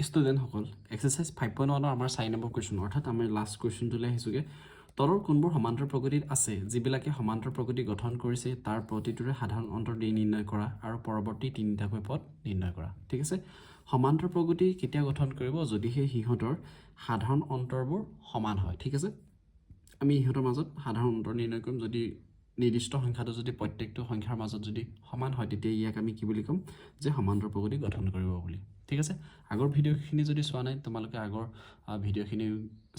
ষ্টুডেণ্টসকল exercise 5.1 আমাৰ 4 number question অৰ্থাৎ আমি লাষ্ট কুৱেশ্যনটোলৈ আহিছোঁগৈ তলৰ কোনবোৰ সমান্তৰ প্ৰগতিত আছে যিবিলাকে সমান্তৰ প্ৰগতি গঠন কৰিছে তাৰ প্ৰতিটোৰে সাধাৰণ অন্তৰ দি নিৰ্ণয় কৰা আৰু পৰৱৰ্তী তিনিটাকৈ পদ নিৰ্ণয় কৰা ঠিক আছে সমান্তৰ প্ৰগতি কেতিয়া গঠন কৰিব যদিহে সিহঁতৰ সাধাৰণ অন্তৰবোৰ সমান হয় ঠিক আছে আমি ইহঁতৰ মাজত সাধাৰণ অন্তৰ নিৰ্ণয় কৰিম যদি নিৰ্দিষ্ট সংখ্যাটো যদি প্ৰত্যেকটো সংখ্যাৰ মাজত যদি সমান হয় তেতিয়া ইয়াক আমি কি বুলি ক'ম যে সমান্তৰ প্ৰগতি গঠন কৰিব বুলি ঠিক আছে আগৰ ভিডিঅ'খিনি যদি চোৱা নাই তোমালোকে আগৰ ভিডিঅ'খিনি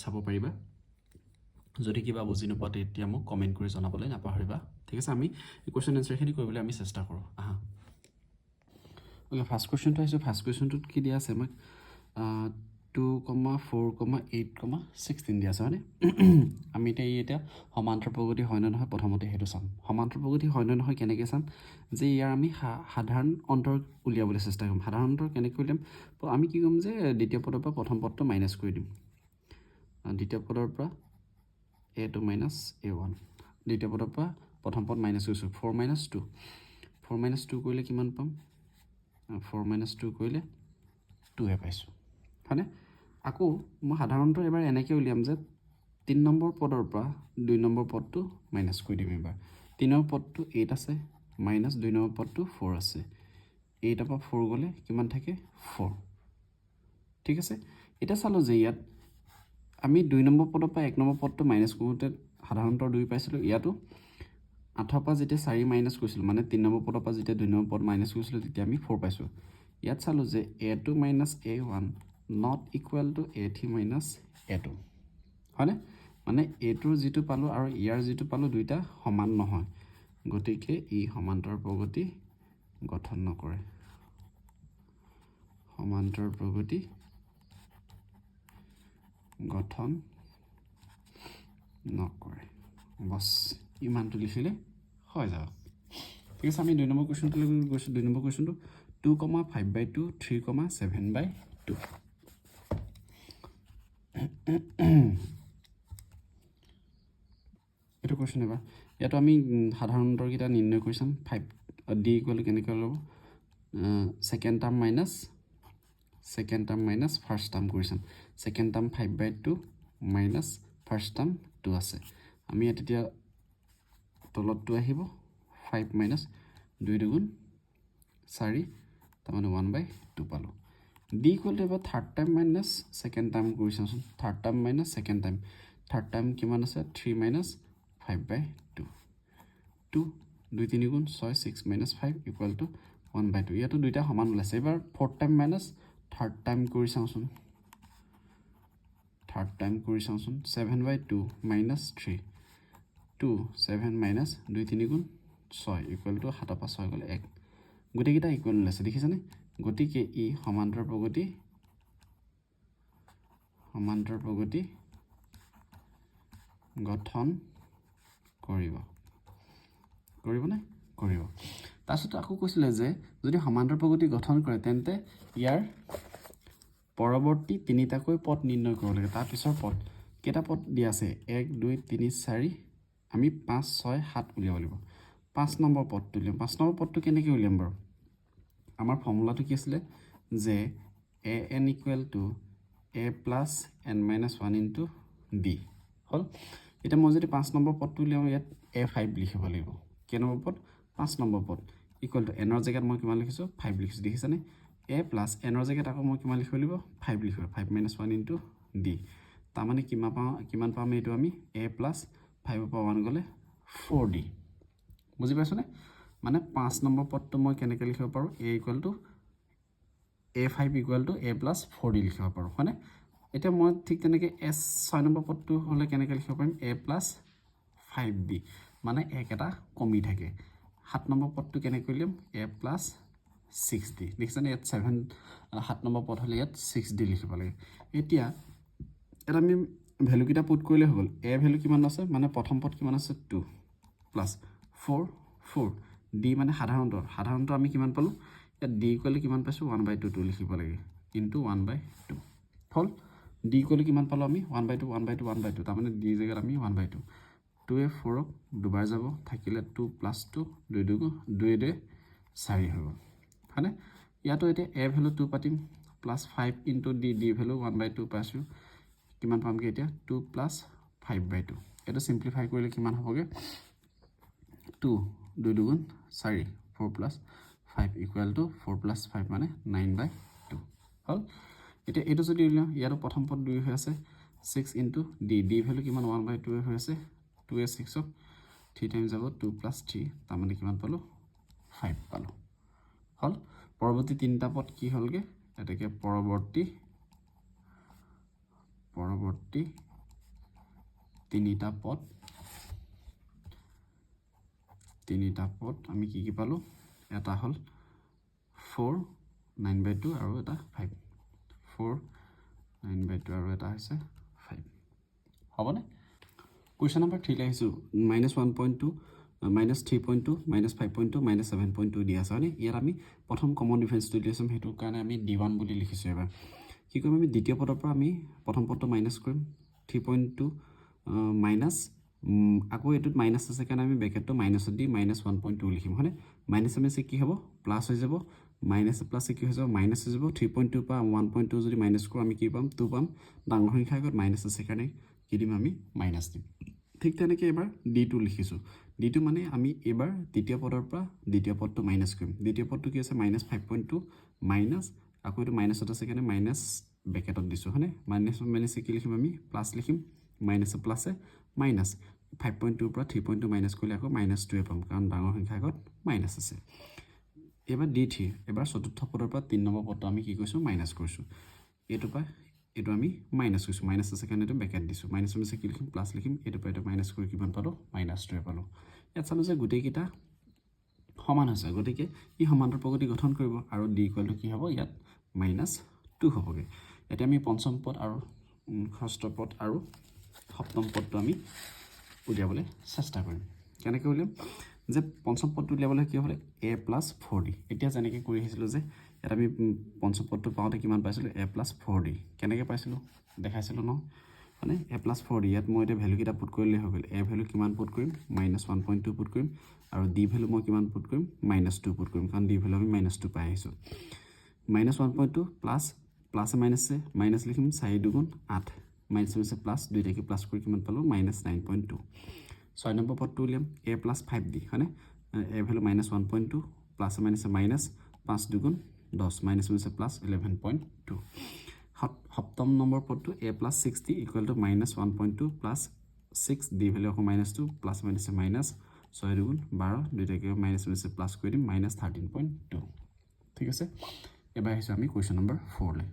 চাব পাৰিবা যদি কিবা বুজি নোপোৱা তেতিয়া মোক কমেণ্ট কৰি জনাবলৈ নাপাহৰিবা ঠিক আছে আমি কোৱেশ্যন এনসাৰখিনি কৰিবলৈ আমি চেষ্টা কৰোঁ আহা ওকে ফাৰ্ষ্ট কুৱেশ্যনটো আহিছোঁ ফাৰ্ষ্ট কুৱেশ্যনটোত কি দিয়া আছে আমাক 2,4,8,16 দিয়া আছে হয়নে আমি এতিয়া সমান্তৰ প্ৰগতি হয় নে নহয় প্ৰথমতে সেইটো চাম সমান্তৰ প্ৰগতি হয় নে নহয় কেনেকৈ চাম যে ইয়াৰ আমি সাধাৰণ অন্তৰ উলিয়াবলৈ চেষ্টা কৰিম সাধাৰণ অন্তৰ কেনেকৈ উলিয়াম আমি কি কৰিম যে দ্বিতীয় পদৰ পৰা প্ৰথম পদটো মাইনাছ কৰি দিম দ্বিতীয় পদৰ পৰা a2 minus a1 দ্বিতীয় পদৰ পৰা প্ৰথম পদ মাইনাছ কৰিছোঁ 4 minus 2 4 minus 2 কৰিলে কিমান পাম 4 minus 2 কৰিলে 2হে পাইছোঁ হয়নে আকৌ মই সাধাৰণতে এবাৰ এনেকৈ উলিয়াম যে 3 নম্বৰ পদৰ পৰা 2 নম্বৰ পদটো মাইনাছ কৰি দিম এবাৰ 3 নম্বৰ পদটো 8 আছে মাইনাছ 2 নম্বৰ পদটো 4 আছে 8 পৰা 4 গ'লে কিমান থাকে 4 ঠিক আছে এতিয়া চালোঁ যে ইয়াত আমি 2 নম্বৰ পদৰ পৰা 1 নম্বৰ পদটো মাইনাছ কৰোঁতে সাধাৰণতে 2 পাইছিলোঁ ইয়াতো 8 পৰা যেতিয়া 4 মাইনাছ কৰিছিলোঁ মানে 3 নম্বৰ পদৰ পৰা যেতিয়া 2 নম্বৰ পদ মাইনাছ কৰিছিলোঁ তেতিয়া আমি 4 পাইছোঁ ইয়াত চালোঁ যে a2 minus a1 not equal to a3 minus a2 হয়নে মানে a2ৰ যিটো পালোঁ আৰু ইয়াৰ যিটো পালোঁ দুইটা সমান নহয় গতিকে ই সমান্তৰ প্ৰগতি গঠন নকৰে সমান্তৰ প্ৰগতি গঠন নকৰে বছ ইমানটো লিখিলে হৈ যাব ঠিক আছে আমি 2 নম্বৰ কুৱেশ্যনটোলৈ গৈছোঁ 2 নম্বৰ কুৱেশ্যনটো 2,5/2 3,7/2 এইটো কুৱেশ্যন এবাৰ ইয়াতো আমি সাধাৰণ অন্তৰকেইটা নিৰ্ণয় কৰি চাম 5 d ইকুৱেল কেনেকৈ ল'ব second term minus first term কৰি চাম second term 5/2 minus first term 2 আছে আমি ইয়াত এতিয়া তলতটো আহিব 5 মাইনাছ 2 দুগুণ 4 তাৰমানে 1/2 পালোঁ d ইকুৱেল টু এবাৰ third time minus second time কৰি চাওঁচোন third time minus second time কিমান আছে 3 মাইনাছ 5/2 2 2 3 গুণ 6 6 মাইনাছ 5 ইকুৱেল টু 1/2 ইয়াতো দুইটা সমান ওলাইছে এবাৰ fourth time minus third time কৰি চাওঁচোন 7/2 মাইনাছ 3 2 7 মাইনাছ 2 3 গুণ 6 ইকুৱেল টু 7 পৰা 6 গ'লে 1 গোটেইকেইটা ইকুৱেল ওলাইছে দেখিছেনে গতিকে ই সমান্তৰ প্ৰগতি গঠন কৰিবনে কৰিব তাৰপিছত আকৌ কৈছিলে যে যদি সমান্তৰ প্ৰগতি গঠন কৰে তেন্তে ইয়াৰ পৰৱৰ্তী তিনিটাকৈ পদ নিৰ্ণয় কৰিব লাগে তাৰপিছৰ পদ কেইটা পদ দিয়া আছে 1 2 3 4 আমি 5 6 7 উলিয়াব লাগিব 5 নম্বৰ পদটো উলিয়াম 5 নম্বৰ পদটো কেনেকৈ উলিয়াম বাৰু আমাৰ ফৰ্মুলাটো কি আছিলে যে an equal to a plus n minus 1 into d হ'ল এতিয়া মই যদি 5 নম্বৰ পদটো উলিয়াওঁ ইয়াত a5 লিখিব লাগিব কেই নম্বৰ পদ 5 নম্বৰ পদ ইকুৱেল টু nৰ জেগাত মই কিমান লিখিছোঁ 5 লিখিছোঁ দেখিছেনে a প্লাছ nৰ জেগাত আকৌ মই কিমান লিখিব লাগিব 5 লিখিব 5 মাইনাছ 1 ইনটু d তাৰমানে কিমান পাম এইটো আমি a প্লাছ 5 পৰা 1 গ'লে 4d বুজি পাইছোনে মানে 5 নম্বৰ পদটো মই কেনেকৈ লিখিব পাৰোঁ a equal to a5 equal to a plus 4d লিখিব পাৰোঁ হয়নে এতিয়া মই ঠিক তেনেকৈ s6 নম্বৰ পদটো হ'লে কেনেকৈ লিখিব পাৰিম a প্লাছ 5d মানে এক এটা কমি থাকে 7 নম্বৰ পদটো কেনেকৈ উলিয়াম a প্লাছ 6d দেখিছেনে ইয়াত 7 নম্বৰ পদ হ'লে ইয়াত 6d লিখিব লাগে এতিয়া ইয়াত আমি ভেলুকেইটা পুট কৰিলে হৈ গ'ল a ভেলু কিমান আছে মানে প্ৰথম পদ কিমান আছে 2 প্লাছ 4 d মানে সাধাৰণতে আমি কিমান পালোঁ ইয়াত d ইকুৱেল কিমান পাইছোঁ 1/2 লিখিব লাগে ইনটু 1/2 হ'ল d ইকুৱেল কিমান পালোঁ আমি 1/2 তাৰমানে d জেগাত আমি 1/2 2 4ক দুবাৰ যাব থাকিলে 2 প্লাছ 2 2 2 4 হৈ গ'ল হয়নে ইয়াতো এতিয়া a ভেলু 2 পাতিম plus 5 into D D value 1/2 পাইছোঁ কিমান পামগৈ এতিয়া 2 প্লাছ 5/2 এইটো চিম্প্লিফাই কৰিলে কিমান হ'বগৈ 2 2 দুগুণ 4 4 প্লাছ 5 ইকুৱেল টু 4 প্লাছ 5 মানে 9/2 হ'ল এতিয়া এইটো যদি উলিয়াওঁ ইয়াতো প্ৰথম পদ 2 হৈ আছে 6 ইনটু ডি ডি ভেলু কিমান 1/2 হৈ আছে 2 6ক 3 টাইমছ যাব 2 প্লাছ 3 তাৰমানে কিমান পালোঁ 5 পালোঁ হ'ল পৰৱৰ্তী তিনিটা পদ কি হ'লগে এটাকে পৰৱৰ্তী তিনিটা পদ আমি কি পালোঁ এটা হ'ল 4 9/2 আৰু এটা 5 4 9/2 আৰু এটা হৈছে 5 হ'বনে কুৱেশ্যন নম্বৰ 3 লৈ আহিছোঁ -1.2 -3.2 -5.2 -7.2 দিয়া আছে হয়নে ইয়াত আমি প্ৰথম কমন ডিফাৰেঞ্চটো উলিয়াইছোঁ সেইটোৰ কাৰণে আমি D1 বুলি লিখিছোঁ এবাৰ কি কৰিম আমি দ্বিতীয় পদৰ পৰা আমি প্ৰথম পদটো মাইনাছ কৰিম 3.2 মাইনাছ আকৌ এইটোত মাইনাছ আছে কাৰণে আমি ব্ৰেকেটটো মাইনাছত দি -1.2 লিখিম হয়নে মাইনাছ মাইনাছে কি হ'ব প্লাছ হৈ যাব মাইনাছে প্লাছে কি হৈ যাব মাইনাছ হৈ যাব 3.2 পৰা 1.2 যদি মাইনাছ কৰোঁ আমি কি পাম 2 পাম ডাঙৰ সংখ্যাৰ আগত মাইনাছ আছে কাৰণে কি দিম আমি মাইনাছ দিম ঠিক তেনেকৈ এবাৰ D2 লিখিছোঁ D2 মানে আমি এবাৰ তৃতীয় পদৰ পৰা দ্বিতীয় পদটো মাইনাছ কৰিম দ্বিতীয় পদটো কি আছে -5.2 মাইনাছ আকৌ এইটো মাইনাছত আছে কাৰণে মাইনাছ ব্ৰেকেটত দিছোঁ হয়নে মাইনাছে কি লিখিম আমি প্লাছ লিখিম মাইনাছে প্লাছে মাইনাছ 5.2 পৰা 3.2 মাইনাছ কৰিলে আকৌ -2 পাম কাৰণ ডাঙৰ সংখ্যাৰ আগত মাইনাছ আছে এবাৰ D3 এবাৰ চতুৰ্থ পদৰ পৰা 3 নম্বৰ পদটো আমি কি কৰিছোঁ মাইনাছ কৰিছোঁ এইটোৰ পৰা এইটো আমি মাইনাছ কৰিছোঁ মাইনাছ আছে কাৰণে এইটো ব্ৰেকেট দিছোঁ মাইনাছ কি লিখিম প্লাছ লিখিম এইটোৰ পৰা এইটো মাইনাছ কৰি কিমান পালোঁ -2 পালোঁ ইয়াত চালোঁ যে গোটেইকেইটা সমান হৈছে গতিকে ই সমান্তৰ প্ৰগতি গঠন কৰিব আৰু D ইকুৱেল টু কি হ'ব ইয়াত -2 হ'বগৈ এতিয়া আমি পঞ্চম পদ আৰু ষষ্ঠ পদ আৰু সপ্তম পদটো আমি উলিয়াবলৈ চেষ্টা কৰিম কেনেকৈ উলিয়াম যে পঞ্চম পদটো উলিয়াবলৈ কি হ'লে a + 4d এতিয়া যেনেকৈ কৰি আহিছিলোঁ যে ইয়াত আমি পঞ্চম পদটো পাওঁতে কিমান পাইছিলোঁ a + 4d কেনেকৈ পাইছিলোঁ দেখাইছিলোঁ ন মানে a + 4d ইয়াত মই এতিয়া ভেলুকেইটা পুট কৰিলে হৈ গ'ল a ভেলু কিমান পুট কৰিম -1.2 পুট কৰিম আৰু d ভেলু মই কিমান পুট কৰিম -2 পুট কৰিম কাৰণ d ভেলু আমি -2 পাই আহিছোঁ -1.2 প্লাছে মাইনাছে মাইনাছ লিখিম 4 দুগুণ 8 মাইনাছে প্লাছ দুইটাকে প্লাছ কৰি কিমান পালোঁ -9.2 6 নম্বৰ পদটো উলিয়াম a + 5d হয়নে a ভেলু -1.2 প্লাছে মাইনাছে মাইনাছ 5 দুগুণ 10 মাইনাছে প্লাছ 11.2 সপ্তম নম্বৰ পদটো a + 6d equal to -1.2 plus 6 d value আকৌ -2 প্লাছ মাইনাছে মাইনাছ 6 দুগুণ 12 দুইটাকে মাইনাছে প্লাছ কৰি দিম -13.2 ঠিক আছে এবাৰ আহিছোঁ আমি কুৱেশ্যন নম্বৰ 4 লৈ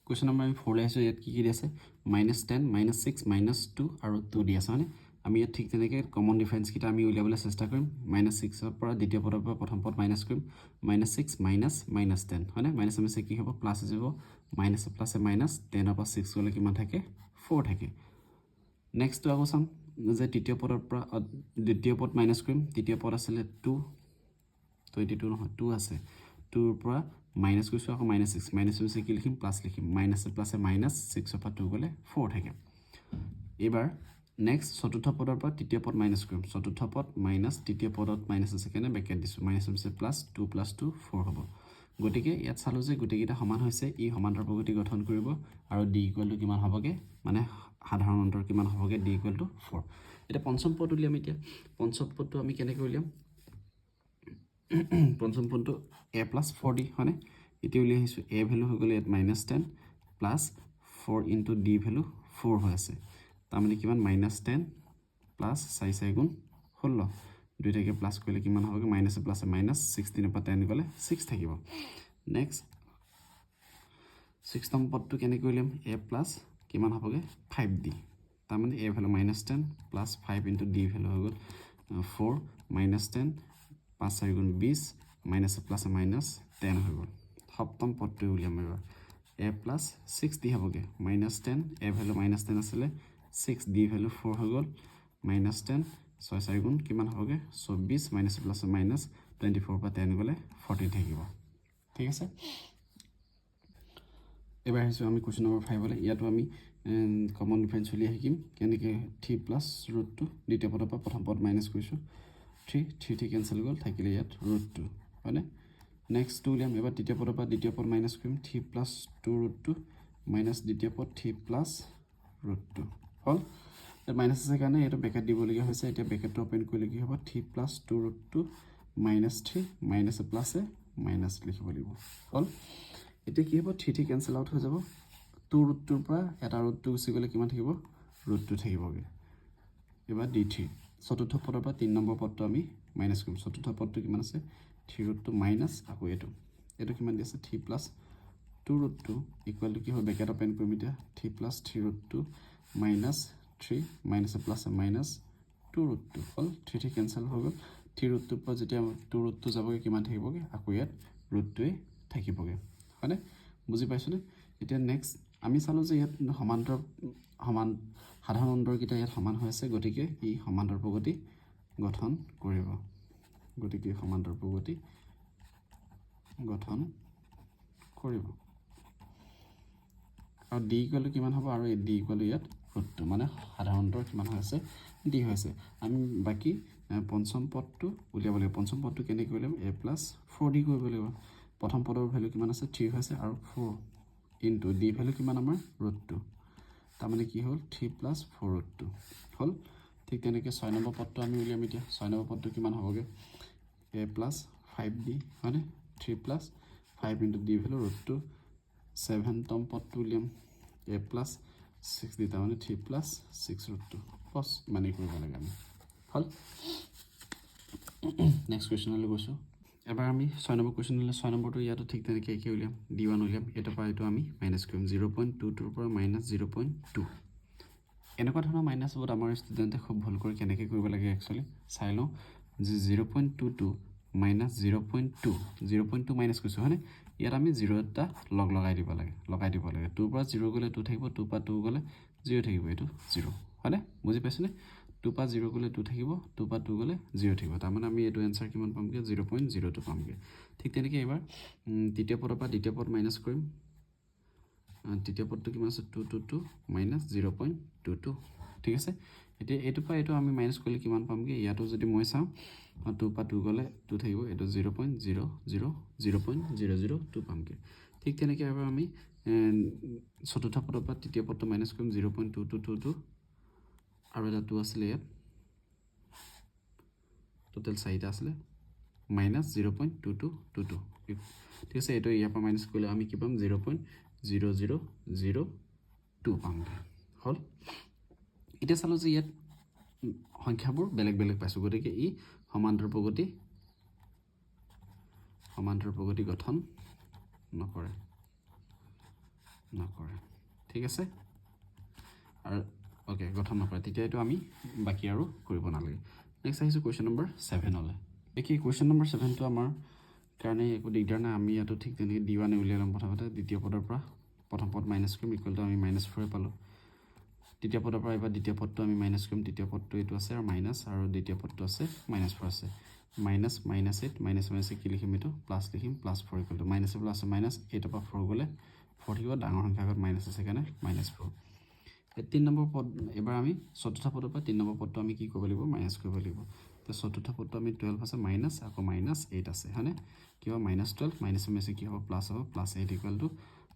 কুৱেশ্যন নম্বৰ আমি 4 লৈ আহিছোঁ ইয়াত কি দি আছে -10 -6 -2 আৰু 2 দি আছে হয়নে আমি ইয়াত ঠিক তেনেকৈ কমন ডিফাৰেঞ্চকেইটা আমি উলিয়াবলৈ চেষ্টা কৰিম -6ৰ পৰা দ্বিতীয় পদৰ পৰা প্ৰথম পদ মাইনাছ কৰিম -6 -10 হয়নে মাইনাছে কি হ'ব প্লাছ হৈ যাব মাইনাছে প্লাছে মাইনাছ 10ৰ পৰা 6 গ'লে কিমান থাকে 4 থাকে নেক্সটটো আকৌ চাম যে তৃতীয় পদৰ পৰা দ্বিতীয় পদ মাইনাছ কৰিম তৃতীয় পদ আছিলে 22 নহয় 2 আছে 2ৰ পৰা মাইনাছ কৰিছোঁ আকৌ -6 মাইনাছ কি লিখিম প্লাছ লিখিম মাইনাছে প্লাছে মাইনাছ 6ৰ পৰা 2 গ'লে 4 থাকে এইবাৰ নেক্সট চতুৰ্থ পদৰ পৰা তৃতীয় পদ মাইনাছ কৰিম চতুৰ্থ পদ মাইনাছ তৃতীয় পদত মাইনাছ আছে কাৰণে ব্ৰেকেট দিছোঁ মাইনাছ প্লাছ 2 + 2 4 হ'ব গতিকে ইয়াত চালোঁ যে গোটেইকেইটা সমান হৈছে ই সমান্তৰ প্ৰগতি গঠন কৰিব আৰু D ইকুৱেল টু কিমান হ'বগৈ মানে সাধাৰণ অন্তৰ কিমান হ'বগৈ D ইকুৱেল টু 4 এতিয়া পঞ্চম পদ উলিয়াম এতিয়া পঞ্চম পদটো আমি কেনেকৈ উলিয়াম পঞ্চম পদটো a + 4d হয়নে এতিয়া উলিয়াই আহিছোঁ a ভেলু হৈ গ'লে ইয়াত -10 প্লাছ 4 ইনটু d ভেলু 4 হৈ আছে তাৰমানে কিমান -10 প্লাছ 4 4 গুণ 16 দুইটাকে প্লাছ কৰিলে কিমান হ'বগৈ মাইনাছে প্লাছে মাইনাছ 16ৰ পৰা 10 গ'লে 6 থাকিব নেক্সট 6 নম্বৰ পদটো কেনেকৈ উলিয়াম a প্লাছ কিমান হ'বগৈ 5d তাৰমানে a value -10 plus 5 into d value হৈ গ'ল 4 -10 5 4 গুণ 20 মাইনাছে প্লাছে মাইনাছ 10 হৈ গ'ল সপ্তম পদটো উলিয়াম এবাৰ a প্লাছ 6d হ'বগৈ -10 a ভেলু -10 আছিলে 6d ভেলু 4 হৈ গ'ল -10 6 4 গুণ কিমান হ'বগৈ 24 মাইনাছে প্লাছে মাইনাছ 24 পৰা 10 গ'লে 14 থাকিব ঠিক আছে এবাৰ আহিছোঁ আমি কুৱেশ্যন নম্বৰ 5 লৈ ইয়াতো আমি কমন ডিফাৰেঞ্চ উলিয়াই শিকিম কেনেকৈ 3 + √2 দ্বিতীয় পদৰ পৰা প্ৰথম পদ মাইনাছ কৰিছোঁ 3 কেঞ্চেল গ'ল থাকিলে ইয়াত √2 হয়নে নেক্সট টু উলিয়াম এবাৰ তৃতীয় পদৰ পৰা দ্বিতীয় পদ মাইনাছ কৰিম 3 + 2√2 মাইনাছ দ্বিতীয় পদ 3 + √2 হ'ল মাইনাছ আছে কাৰণে এইটো ব্ৰেকেট দিবলগীয়া হৈছে এতিয়া ব্ৰেকেটটো ওপেন কৰিলে কি হ'ব 3 + 2√2 মাইনাছ 3 মাইনাছে প্লাছে মাইনাছ লিখিব লাগিব হ'ল এতিয়া কি হ'ব 3 কেনসেল আউট হৈ যাব 2√2 পৰা এটা √2 গুচি গ'লে কিমান থাকিব √2 থাকিবগে এবাৰ d3 চতুৰ্থ পদৰ পৰা 3 নম্বৰ পদটো আমি মাইনাছ কৰিম চতুৰ্থ পদটো কিমান আছে 3√2 মাইনাছ আকৌ এইটো কিমান দি আছে 3 + 2√2 ইকুৱেল টু কি হ'ব ব্ৰেকেট ওপেন কৰিম এতিয়া 3 + 3√2 মাইনাছ 3 মাইনাছে প্লাছে মাইনাছ 2√2 হ'ল 3 কেনসেল হৈ গ'ল 3√2 পৰা যেতিয়া 2√2 যাবগে কিমান থাকিবগে আকৌ ইয়াত √2 থাকিবগে হয়নে বুজি পাইছনে এতিয়া নেক্সট আমি চালো যে ইয়াত সমান সাধাৰণ অন্তৰকেইটা ইয়াত সমান হৈ আছে গতিকে ই সমান্তৰ প্ৰগতি গঠন কৰিব গতিকে সমান্তৰ প্ৰগতি গঠন কৰিব আৰু d ইকুৱেল টু কিমান হ'ব আৰু d ইকুৱেল টু ইয়াত √2 মানে সাধাৰণ অন্তৰ কিমান হৈ আছে d হৈছে আমি বাকি পঞ্চম পদটো উলিয়াব লাগিব পঞ্চম পদটো কেনেকৈ উলিয়াম a + 4d কৰিব লাগিব প্ৰথম পদৰ ভ্যালু কিমান আছে 3 হৈছে আৰু 4 ইনটু d ভ্যালু কিমান আমাৰ √2 তাৰ মানে কি হ'ল 3 + 4√2 হ'ল ঠিক তেনেকৈ 6 নম্বৰ পদটো আমি উলিয়াম এতিয়া 6 নম্বৰ পদটো কিমান হ'বগে a + 5d হয়নে 3 + 5 ইনটু d ভ্যালু √2 7তম পদটো উলিয়াম a + 6d তাৰ মানে 3 + 6√2 বস মানে কৰিব লাগে আমি হ'ল নেক্সট কোৱেশ্চনলৈ গৈছো এবাৰ আমি 6 নম্বৰ কোৱেশ্চনলৈ 6 নম্বৰটো ইয়াতো ঠিক তেনেকৈ একে উলিয়াম d1 উলিয়াম এটাৰ পৰা এইটো আমি মাইনাছ কৰিম 0.22 ৰ পৰা -0.2 এনেকুৱা ধৰণৰ মাইনাছ বহুত আমাৰ ষ্টুডেণ্টে খুব ভুল কৰি কেনেকৈ কৰিব লাগে একচুৱেলি চাই লওঁ যে 0.22 মাইনাছ 0.2 মাইনাছ কৰিছোঁ হয়নে ইয়াত আমি 0 এটা লগাই দিব লাগে 2 পৰা 0 গ'লে 2 থাকিব 2 পৰা 2 গ'লে 0 থাকিব এইটো 0 হয়নে বুজি পাইছনে 2 পৰা 0 গ'লে 2 থাকিব 2 পৰা 2 গ'লে 0 থাকিব তাৰ মানে আমি এইটো এনসাৰ কিমান পামগে 0.02 পামগে ঠিক তেনেকৈ এবাৰ তৃতীয় পদৰ পৰা দ্বিতীয় পদ মাইনাছ কৰিম তৃতীয় পদটো কিমান আছে 222 মাইনাছ 0.22 ঠিক আছে এতিয়া এইটো পৰা এইটো আমি মাইনাছ কৰিলে কিমান পামগে ইয়াতো যদি মই চাওঁ 2 পৰা 2 গ'লে 2 থাকিব এইটো 0.002 পামগে ঠিক তেনেকৈ এবাৰ আমি চতুৰ্থ পদৰ পৰা তৃতীয় পদটো মাইনাছ কৰিম 0.2222 আৰু এটা 2 আছিলে ইয়াত টোটেল 4টা আছিলে মাইনাছ 0.2222 ঠিক আছে এইটো ইয়াৰ পৰা মাইনাছ কৰিলে আমি কি পাম 0.0002 পামগে হ'ল এতিয়া চালো যে ইয়াত সংখ্যাবোৰ বেলেগ বেলেগ পাইছো গতিকে ই সমান্তৰ প্ৰগতি গঠন নকৰে ঠিক আছে আৰু ওকে গঠন নকৰে তেতিয়া এইটো আমি বাকি আৰু কৰিব নালাগে নেক্সট আহিছো কোৱেশ্চন নম্বৰ 7 লৈ দেখি কোৱেশ্চন নম্বৰ 7 টো আমাৰ কাৰণে একো দিগদাৰ নাই আমি ইয়াতো ঠিক তেনেকৈ d1 উলিয়াই ল'ম প্ৰথমতে দ্বিতীয় পদৰ পৰা প্ৰথম পদ মাইনাছ কৰিম ইকুৱেল টু আমি -4 পালো তৃতীয় পদৰ পৰা এবাৰ দ্বিতীয় পদটো আমি মাইনাছ কৰিম তৃতীয় পদটো এইটো আছে আৰু মাইনাছ আৰু দ্বিতীয় পদটো আছে -4 আছে মাইনাছ -8 মাইনাছ কি লিখিম এইটো প্লাছ লিখিম +4 equal to minus plus minus 8 পৰা 4 গ'লে 4 থাকিব ডাঙৰ সংখ্যা আগত মাইনাছ আছে কাৰণে -4 3 নম্বৰ পদ এবাৰ আমি চতুৰ্থ পদৰ পৰা 3 নম্বৰ পদটো আমি কি কৰিব লাগিব মাইনাছ কৰিব লাগিব তো চতুৰ্থ পদটো আমি 12 আছে মাইনাছ আকৌ -8 আছে হয়নে কি হ'ব -12 মাইনাছে কি হ'ব প্লাছ হ'ব +8 ইকুৱেল টু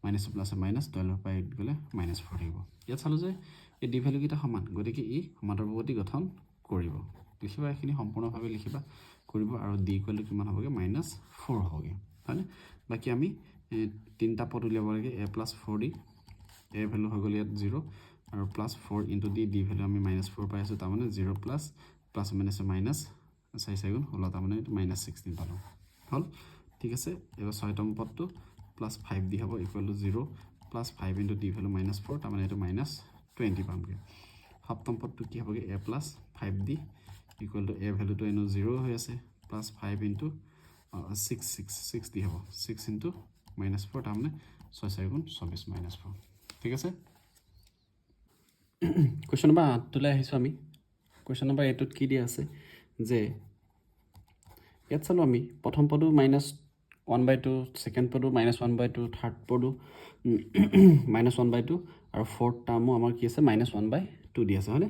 মাইনাছ প্লাছে মাইনাছ 12 পৰা 8 গ'লে -4 থাকিব ইয়াত চালো যে এই ডি ভ্যালু কেইটা সমান গতিকে ই সমান্তৰ প্ৰগতি গঠন কৰিব লিখিবা এখিনি সম্পূৰ্ণভাৱে লিখিবা কৰিব আৰু d ইকুৱেল টু কিমান হ'বগে -4 হ'বগে হয়নে বাকি আমি তিনটা পদ উলিয়াব লাগে a + 4d a ভ্যালু হৈ গ'ল ইয়াত 0 আৰু +4 ইনটু d ভ্যালু আমি -4 পাই আছো তাৰ মানে 0 প্লাছ মাইনাছ মাইনাছ 4 গুণ হল তাৰ মানে -16 পালো হল ঠিক আছে এবাৰ 6তম পদটো +5d হ'ব equal to 0 +5 into d value -4 তাৰ মানে এইটো -20 পামগে সপ্তম পদটো কি হ'বগে a + 5d equal to a ভ্যালুটো এনো 0 হৈ আছে +5 ইনটু 6d হ'ব 6 ইনটু -4 তাৰ মানে 6 গুণ 24 -4 ঠিক আছে কোৱেশ্চন নম্বৰ 8 টোলৈ আহিছো আমি কোৱেশ্চন নম্বৰ 8 ত কি দিয়া আছে যে ইয়াত চালো আমি প্ৰথম পদটো -1/2 সেকেন্ড পদটো -1/2 থাৰ্ড পদটো -1/2 আৰু ফৰ্থ টাৰ্মো আমাৰ কি আছে -1/2 দি আছে হয়নে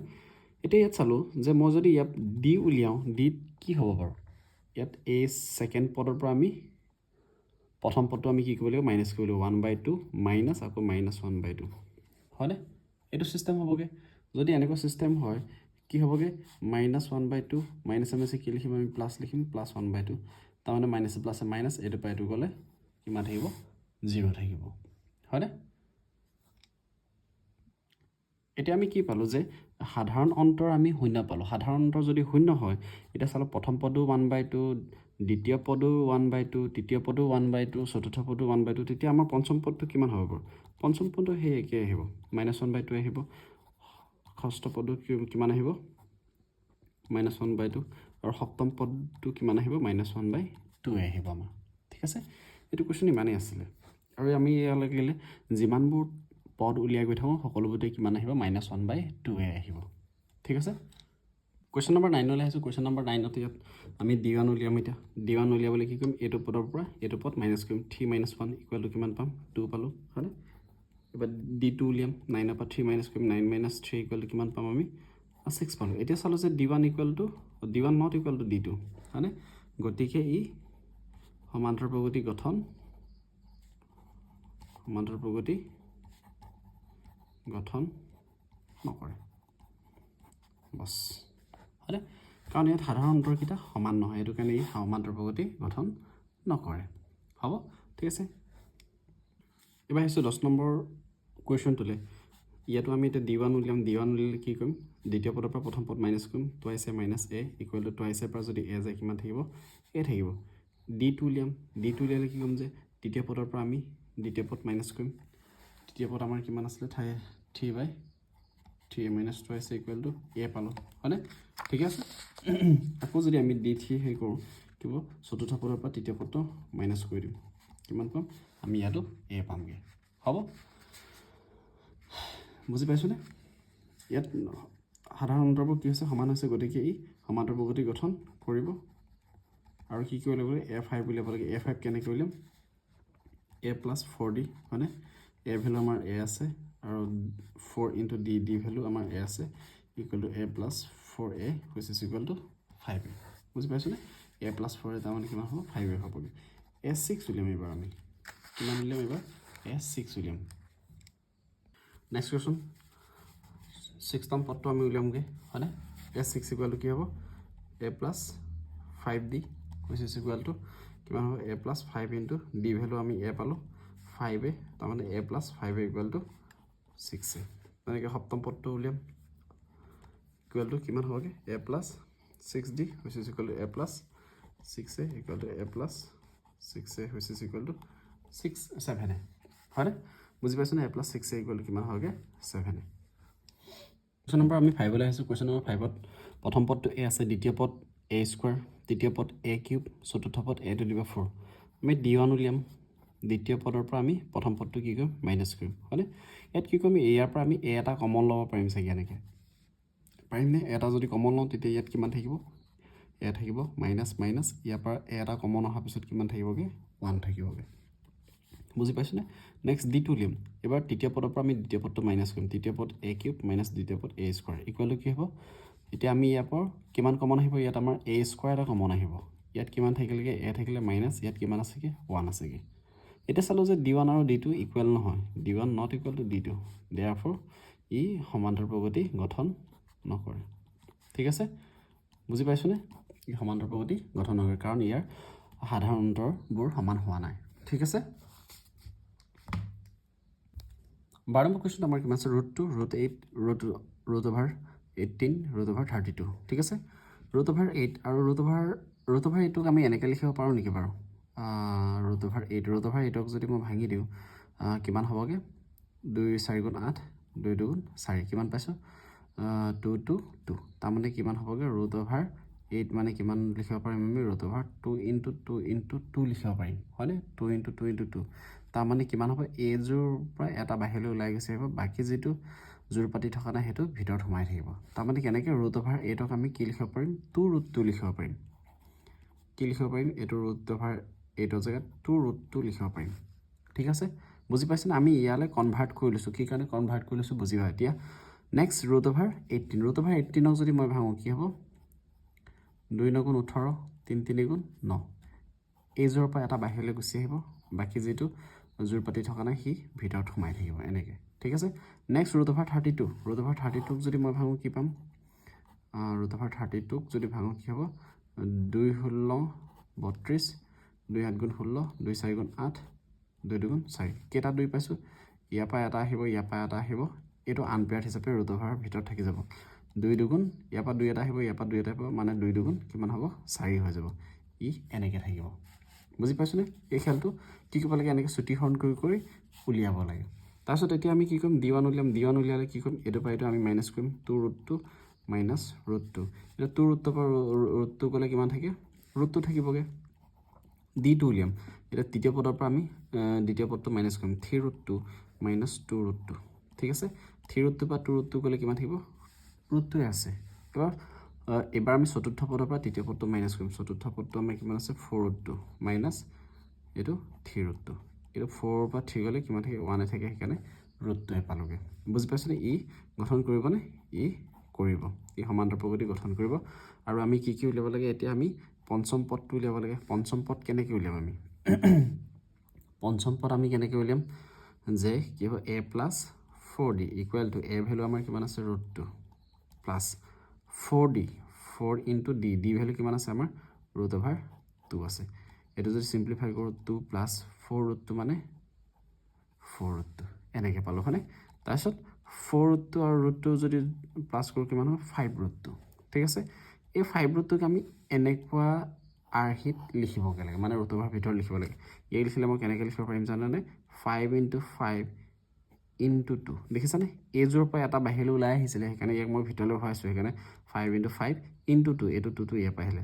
এতিয়া ইয়াত চালো যে মই যদি ইয়াত d উলিয়াও d কি হ'ব বাৰু ইয়াত এই সেকেন্ড পদৰ পৰা আমি প্ৰথম পদটো আমি কি কৰিব লাগিব মাইনাছ কৰিব লাগিব 1/2 মাইনাছ আকৌ -1/2 হয়নে এইটো চিষ্টেম হ'বগৈ যদি এনেকুৱা চিষ্টেম হয় কি হ'বগৈ -1/2 মাইনাছ মাইনাছে কি লিখিম আমি প্লাছ লিখিম +1/2 তাৰমানে মাইনাছে প্লাছে মাইনাছ এইটো পৰা এইটো গ'লে কিমান থাকিব 0 থাকিব হয়নে এতিয়া আমি কি পালোঁ যে সাধাৰণ অন্তৰ আমি শূন্য পালোঁ সাধাৰণ অন্তৰ যদি শূন্য হয় এতিয়া চালোঁ প্ৰথম পদো 1/2 দ্বিতীয় পদো 1/2 তৃতীয় পদো 1/2 চতুৰ্থ পদো 1/2 তেতিয়া আমাৰ পঞ্চম পদটো কিমান হ'ব বাৰু পঞ্চম পদটো সেই একে আহিব -1/2 আহিব ষষ্ঠ পদটো কিমান আহিব -1/2 আৰু সপ্তম পদটো কিমান আহিব -1/2 আহিব আমাৰ ঠিক আছে এইটো কুৱেশ্যন ইমানেই আছিলে আৰু আমি ইয়ালৈকে গ'লে যিমানবোৰ পদ উলিয়াই গৈ থাকোঁ সকলোবোৰতে কিমান আহিব -1/2 আহিব ঠিক আছে কুৱেশ্যন নম্বৰ 9লৈ আহিছোঁ কুৱেশ্যন নম্বৰ 9ত ইয়াত আমি D1 উলিয়াম এতিয়া D1 উলিয়াবলৈ কি কৰিম এইটো পদৰ পৰা এইটো পদ মাইনাছ কৰিম 3 - 1 ইকুৱেল টু কিমান পাম 2 পালোঁ হয়নে এবাৰ D2 উলিয়াম 9ৰ পৰা 3 মাইনাছ কৰিম 9 - 3 ইকুৱেল টু কিমান পাম আমি 6 পালোঁ এতিয়া চালোঁ যে D1 equal to D1 not equal to D2 হয়নে গতিকে ই সমান্তৰাল প্ৰগতি গঠন নকৰে বছ হয়নে কাৰণ ইয়াত সাধাৰণ অন্তৰকেইটা সমান নহয় সেইটো কাৰণে ই সমান্তৰাল প্ৰগতি গঠন নকৰে হ'ব ঠিক আছে এবাৰ আহিছোঁ 10 নম্বৰ কুৱেশ্যনটোলৈ ইয়াতো আমি এতিয়া D1 উলিয়াম D1 উলিয়ালে কি কৰিম দ্বিতীয় পদৰ পৰা প্ৰথম পদ মাইনাছ কৰিম টুৱাইছ - a ইকুৱেল টু টুৱাইছৰ পৰা যদি a যায় কিমান থাকিব a থাকিব D2 উলিয়াম D2 উলিয়ালে কি কৰিম যে তৃতীয় পদৰ পৰা আমি দ্বিতীয় পদ মাইনাছ কৰিম তৃতীয় পদ আমাৰ কিমান আছিলে 3/3 - টুৱাইছ ইকুৱেল টু a পালোঁ হয়নে ঠিক আছে আকৌ যদি আমি D3 হেৰি কৰোঁ কি হ'ব চতুৰ্থ পদৰ পৰা তৃতীয় পদটো মাইনাছ কৰি দিম কিমান পাম আমি ইয়াতো a পামগৈ হ'ব বুজি পাইছোঁনে ইয়াত সাধাৰণ অন্তৰবোৰ কি হৈছে সমান হৈছে গতিকে ই সমান্তৰাল প্ৰগতি গঠন কৰিব আৰু কি কৰিব লাগিব A5 উলিয়াব লাগে A5 কেনেকৈ উলিয়াম a + 4d হয়নে a ভেলু আমাৰ a আছে আৰু 4 * d ভেলু আমাৰ a আছে equal to a + 4a which is equal to 5a বুজি পাইছোঁনে a + 4a তাৰমানে কিমান হ'ব 5a হ'বগৈ a6 উলিয়াম এইবাৰ আমি কিমান উলিয়াম এইবাৰ a6 উলিয়াম নেক্সট কুৱেশ্যন 6ম পদটো আমি উলিয়ামগৈ হয়নে a6 ইকুৱেল টু কি হ'ব a + 5d which is equal to কিমান হ'ব a + 5 * d ভেলু আমি a পালোঁ 5a তাৰমানে a + 5a equal to 6a তেনেকৈ সপ্তম পদটো উলিয়াম ইকুৱেল টু কিমান হ'বগৈ a + 6d which is equal to a + 6a equal to a + 6a which is equal to 7a হয়নে বুজি পাইছোঁনে a + 6a ইকুৱেল টু কিমান হ'বগৈ 7a কুৱেশ্যন নম্বৰ আমি 5লৈ আহিছোঁ কুৱেশ্যন নম্বৰ 5ত প্ৰথম পদটো a আছে দ্বিতীয় পদ a² তৃতীয় পদ a³ চতুৰ্থ পদ a⁴ আমি D1 উলিয়াম দ্বিতীয় পদৰ পৰা আমি প্ৰথম পদটো কি কৰিম মাইনাছ কৰিম হয়নে ইয়াত কি কৰিম ইয়াৰ পৰা আমি a এটা কমন ল'ব পাৰিম চাগে এনেকৈ পাৰিমনে এটা যদি কমন লওঁ তেতিয়া ইয়াত কিমান থাকিব a থাকিব মাইনাছ মাইনাছ ইয়াৰ পৰা a এটা কমন অহাৰ পিছত কিমান থাকিবগৈ 1 থাকিবগৈ বুজি পাইছোঁনে নেক্সট D2 উলিয়াম এবাৰ তৃতীয় পদৰ পৰা আমি দ্বিতীয় পদটো মাইনাছ কৰিম তৃতীয় পদ a³ মাইনাছ দ্বিতীয় পদ a² ইকুৱেল টু কি হ'ব এতিয়া আমি ইয়াৰ পৰা কিমান কমন আহিব ইয়াত আমাৰ a² এটা কমন আহিব ইয়াত কিমান থাকিলেগৈ a থাকিলে মাইনাছ ইয়াত কিমান আছেগৈ 1 আছেগৈ এতিয়া চালোঁ যে D1 আৰু D2 ইকুৱেল নহয় D1 not equal to D2 দেয়াৰফৰ ই সমান্তৰাল প্ৰগতি গঠন নকৰে ঠিক আছে বুজি পাইছোঁনে ই সমান্তৰাল প্ৰগতি গঠন নকৰে কাৰণ ইয়াৰ সাধাৰণ অন্তৰবোৰ সমান হোৱা নাই ঠিক আছে 12 নম্বৰ কুৱেশ্যন আমাৰ কিমান আছে √2 √8 √/18 √/32 ঠিক আছে √8 আৰু √8ক আমি এনেকৈ লিখিব পাৰোঁ নেকি বাৰু √8ক যদি মই ভাঙি দিওঁ কিমান হ'বগৈ 2 × 4 = 8 2 × 2 = 4 কিমান পাইছোঁ 2 × 2 তাৰমানে কিমান হ'বগৈ √8 মানে কিমান লিখিব পাৰিম আমি √2 × 2 × 2 লিখিব পাৰিম হয়নে 2 × 2 × 2 তাৰমানে কিমান হ'ব এইযোৰ পৰা এটা বাহিৰলৈ ওলাই গৈছে আহিব বাকী যিটো জোৰ পাতি থকা নাই সেইটো ভিতৰত সোমাই থাকিব তাৰমানে কেনেকৈ √8ক আমি কি লিখিব পাৰিম 2√2 লিখিব পাৰিম কি লিখিব পাৰিম এইটো √8ৰ জেগাত 2√2 লিখিব পাৰিম ঠিক আছে বুজি পাইছেনে আমি ইয়ালৈ কনভাৰ্ট কৰি লৈছোঁ কি কাৰণে কনভাৰ্ট কৰি লৈছোঁ বুজিবা এতিয়া নেক্সট √18ক যদি মই ভাঙোঁ কি হ'ব 2 × 9 = 18 3 × 3 = 9 এইযোৰৰ পৰা এটা বাহিৰলৈ গুচি আহিব বাকী যিটো জোৰ পাতি থকা নাই সি ভিতৰত সোমাই থাকিব এনেকৈ ঠিক আছে নেক্সট √32 √32ক যদি মই ভাঙোঁ কি পাম √32ক যদি ভাঙোঁ কি হ'ব 2 16 32 2 8 গুণ 16 2 4 গুণ 8 2 2 গুণ 4 কেইটা 2 পাইছোঁ ইয়াৰ পৰা এটা আহিব ইয়াৰ পৰা এটা আহিব এইটো আনপেয়াৰ্ড হিচাপে √ৰ ভিতৰত থাকি যাব 2 2 গুণ ইয়াৰ পৰা 2 এটা আহিব ইয়াৰ পৰা 2 এটা আহিব মানে 2 2 গুণ কিমান হ'ব 4 হৈ যাব ই এনেকৈ থাকিব বুজি পাইছোনে এই খেলটো কি কৰিব লাগে এনেকৈ চুটিহৰণ কৰি কৰি উলিয়াব লাগে তাৰপিছত এতিয়া আমি কি কৰিম d1 উলিয়াম d1 উলিয়ালে কি কৰিম এইটো পৰা এইটো আমি মাইনাছ কৰিম 2√2 মাইনাছ √2 এতিয়া 2√2 পৰা √2 গ'লে কিমান থাকে √2 থাকিবগৈ d2 উলিয়াম এতিয়া তৃতীয় পদৰ পৰা আমি দ্বিতীয় পদটো মাইনাছ কৰিম 3√2 মাইনাছ 2√2 ঠিক আছে 3√2 পৰা 2√2 গ'লে কিমান থাকিব √2 আছে এবাৰ আমি চতুৰ্থ পদৰ পৰা তৃতীয় পদটো মাইনাছ কৰিম চতুৰ্থ পদটো আমাৰ কিমান আছে 4√2 মাইনাছ এইটো 3√2 এইটো 4 পৰা 3 গ'লে কিমান থাকে 1 থাকে সেইকাৰণে √2 পালোগৈ বুজি পাইছেনে ই গঠন কৰিবনে ই কৰিব ই সমান্তৰ প্ৰগতি গঠন কৰিব আৰু আমি কি উলিয়াব লাগে এতিয়া আমি পঞ্চম পদটো উলিয়াব লাগে পঞ্চম পদ কেনেকৈ উলিয়াম আমি পঞ্চম পদ আমি কেনেকৈ উলিয়াম যে কি হ'ব a plus 4d equal to a value আমাৰ কিমান আছে √2 plus 4d 4 into d value কিমান আছে আমাৰ √2 আছে এইটো যদি চিম্প্লিফাই কৰোঁ 2 প্লাছ 4√2 মানে 4√2 এনেকৈ পালোঁ হয়নে তাৰপিছত 4√2 আৰু √2 যদি প্লাছ কৰোঁ কিমান হ'ব 5√2 ঠিক আছে এই 5√2ক আমি এনেকুৱা আৰ্হিত লিখিবগৈ লাগে মানে √ৰ ভিতৰত লিখিব লাগে এই লিখিলে মই কেনেকৈ লিখিব পাৰিম জানেনে 5 × 5 × 2 দেখিছানে এইযোৰৰ পৰা এটা বাহিৰলৈ ওলাই আহিছিলে সেইকাৰণে ইয়াক মই ভিতৰলৈ ভৰাইছোঁ সেইকাৰণে 5 × 5 × 2 এইটো 2টো ইয়াৰ পৰা আহিলে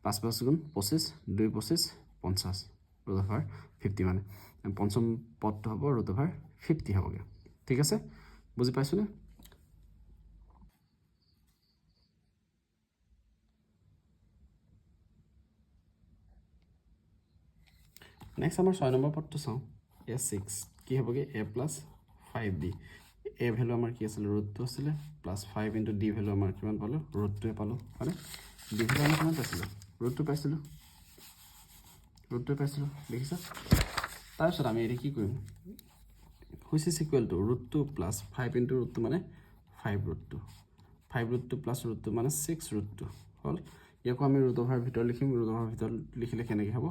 5 5 গুণ 25 2 25 50 √50 মানে পঞ্চম পদটো হ'ব √50 হ'বগৈ ঠিক আছে বুজি পাইছোনে নেক্সট আমাৰ 6 নম্বৰ পদটো চাওঁ এ 6 কি হ'বগৈ a plus 5d a value আমাৰ কি আছিলে √2 আছিলে প্লাছ 5 × d ভেলু আমাৰ কিমান পালোঁ √2 পালোঁ হয়নে d ভেলু আমি কিমান পাইছিলোঁ √2 পাইছিলোঁ দেখিছা তাৰপিছত আমি এতিয়া কি কৰিম which is equal to √2 plus 5 × √2 মানে 5√2 5√2 প্লাছ √2 মানে 6√2 হ'ল ইয়াকো আমি √ৰ ভিতৰত লিখিম √ৰ ভিতৰত লিখিলে কেনেকৈ হ'ব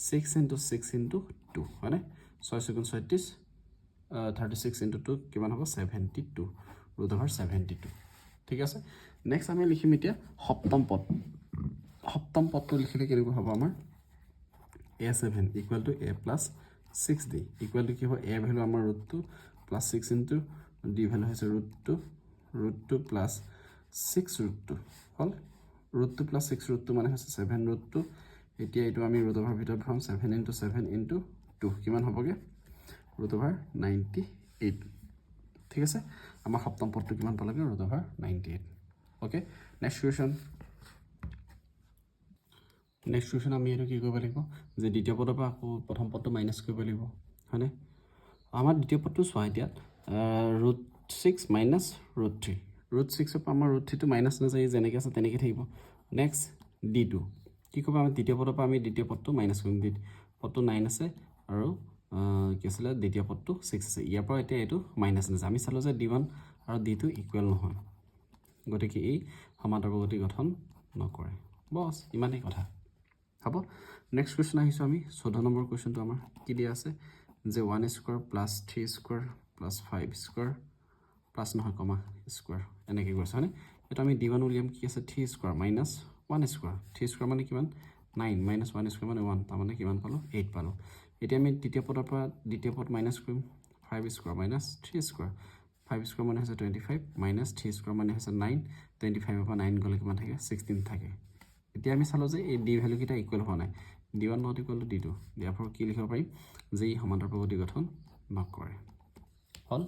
6 × 6 × 2 হয়নে 6 × 36 36 × 2 কিমান হ'ব 72 √72 ঠিক আছে নেক্সট আমি লিখিম এতিয়া সপ্তম পদটো লিখিলে কেনেকুৱা হ'ব আমাৰ a7 equal to a plus 6d equal to কি হ'ব a ভেলু আমাৰ √2 প্লাছ 6 × d ভেলু হৈছে √2 প্লাছ 6√2 হ'ল √2 প্লাছ 6√2 মানে হৈছে 7√2 এতিয়া এইটো আমি √ৰ ভিতৰত ভৰাম 7 × 7 × 2 কিমান হ'বগৈ √98 ঠিক আছে আমাৰ সপ্তম পদটো কিমান পালেগৈ √98 অ'কে নেক্সট কুৱেশ্যন আমি এইটো কি কৰিব লাগিব যে দ্বিতীয় পদৰ পৰা আকৌ প্ৰথম পদটো মাইনাছ কৰিব লাগিব হয়নে আমাৰ দ্বিতীয় পদটো চোৱা এতিয়া √6 মাইনাছ √3 √6ৰ পৰা আমাৰ √3টো মাইনাছ নাযায় যেনেকৈ আছে তেনেকৈ থাকিব নেক্সট d2 কি ক'ব আমি দ্বিতীয় পদৰ পৰা আমি দ্বিতীয় পদটো মাইনাছ কৰিম পদটো 9 আছে আৰু কি আছিলে দ্বিতীয় পদটো 6 আছে ইয়াৰ পৰা এতিয়া এইটো মাইনাছ নাযায় আমি চালোঁ যে d1 আৰু d2 ইকুৱেল নহয় গতিকে এই সমান্তৰ প্ৰগতি গঠন নকৰে বছ ইমানেই কথা হ'ব নেক্সট কুৱেশ্যন আহিছোঁ আমি 14 নম্বৰ কুৱেশ্যনটো আমাৰ কি দিয়া আছে যে 1² প্লাছ 3² প্লাছ 5² প্লাছ নহয় কমা স্কুৱাৰ এনেকৈ গৈছে হয়নে এইটো আমি d1 উলিয়াম কি আছে 3² মাইনাছ 1² 3² মানে কিমান 9 মাইনাছ 1² মানে 1 তাৰমানে কিমান পালোঁ 8 পালোঁ এতিয়া আমি তৃতীয় পদৰ পৰা দ্বিতীয় পদ মাইনাছ কৰিম 5² মাইনাছ 3² 5² মানে হৈছে 25 মাইনাছ 3² মানে হৈছে 9 25ৰ পৰা 9 গ'লে কিমান থাকে 16 থাকে এতিয়া আমি চালোঁ যে এই d ভেলুকেইটা ইকুৱেল হোৱা নাই d1 not equal to d2 দিয়াৰ ফলত কি লিখিব পাৰিম যে ই সমান্তৰ প্ৰগতি গঠন নকৰে হ'ল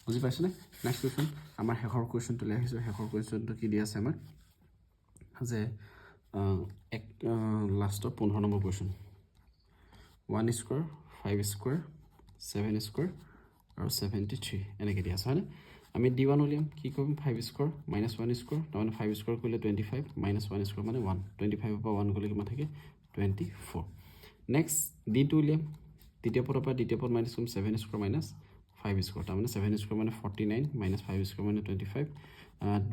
বুজি পাইছোনে নেক্সট কুৱেশ্যন আমাৰ শেষৰ কুৱেশ্যনটোলৈ আহিছোঁ শেষৰ কুৱেশ্যনটো কি দিয়া আছে আমাৰ যে লাষ্টৰ 15 নম্বৰ কুৱেশ্যন 1² 5² 7² আৰু 73 এনেকৈ দিয়া আছে হয়নে আমি d1 উলিয়াম কি কৰিম 5² মাইনাছ 1² তাৰমানে 5² কৰিলে 25 মাইনাছ 1² মানে 1 25ৰ পৰা 1 গ'লে কিমান থাকে 24 নেক্সট d2 উলিয়াম তৃতীয় পদৰ পৰা দ্বিতীয় পদ মাইনাছ কৰিম 7 স্কোৱাৰ মাইনাছ 5 স্কোৱাৰ তাৰমানে 7 স্কোৱাৰ মানে 49 মাইনাছ 5 স্কোৱাৰ মানে 25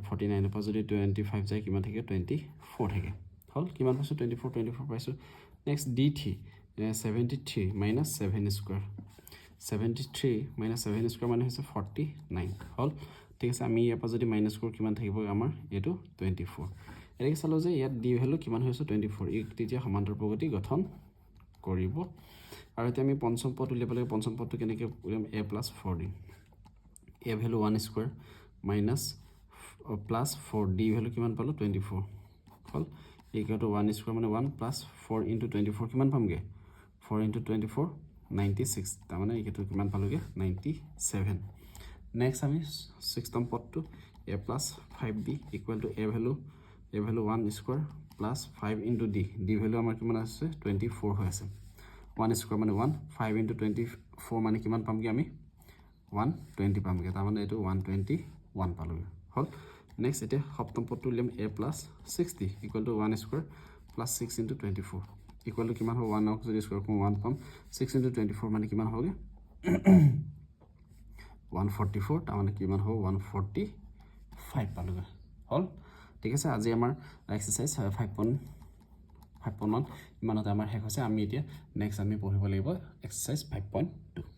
49ৰ পৰা যদি 25 যায় কিমান থাকে 24 থাকে হ'ল কিমান পাইছোঁ 24 পাইছোঁ next D3 73 minus 7 square 73 minus 7 square মানে হৈছে 49 হ'ল ঠিক আছে আমি ইয়াৰ পৰা যদি মাইনাছ কৰোঁ কিমান থাকিব আমাৰ এইটো 24 এনেকৈ চালোঁ যে ইয়াত D ভেলু কিমান হৈছে 24 ই তেতিয়া সমান্তৰাল প্ৰগতি গঠন কৰিব আৰু এতিয়া আমি পঞ্চম পদ উলিয়াব লাগে পঞ্চম পদটো কেনেকৈ উলিয়াম a + 4d a value 1 square minus plus 4 d value কিমান পালোঁ 24 হ'ল ইকুৱেল টু 1 স্কোৱাৰ মানে 1 প্লাছ 4 ইনটু 24 কিমান পামগৈ 4 ইনটু 24 96 তাৰমানে এইটো কিমান পালোঁগৈ 97 নেক্সট আমি ছিক্সতম পদটো a + 5d equal to a value 1 square plus 5 into d value আমাৰ কিমান আছে 24 হৈ আছে 1 স্কোৱাৰ মানে 1 5 ইনটু 24 মানে কিমান পামগৈ আমি 120 পামগৈ তাৰমানে এইটো 121 পালোঁগৈ হ'ল নেক্সট এতিয়া সপ্তম পদটো উলিয়াম a + 6d equal to 1 square plus 6 into 24 equal to কিমান হ'ব 1 যদি স্কোৱাৰ কৰোঁ 1 পাম 6 ইনটু 24 মানে কিমান হ'বগৈ 144 তাৰমানে কিমান হ'ব 145 পালোঁগৈ হ'ল ঠিক আছে আজি আমাৰ এক্সাৰচাইজ 5.1 ইমানতে আমাৰ শেষ হৈছে আমি এতিয়া নেক্সট আমি পঢ়িব লাগিব এক্সাৰচাইজ 5.2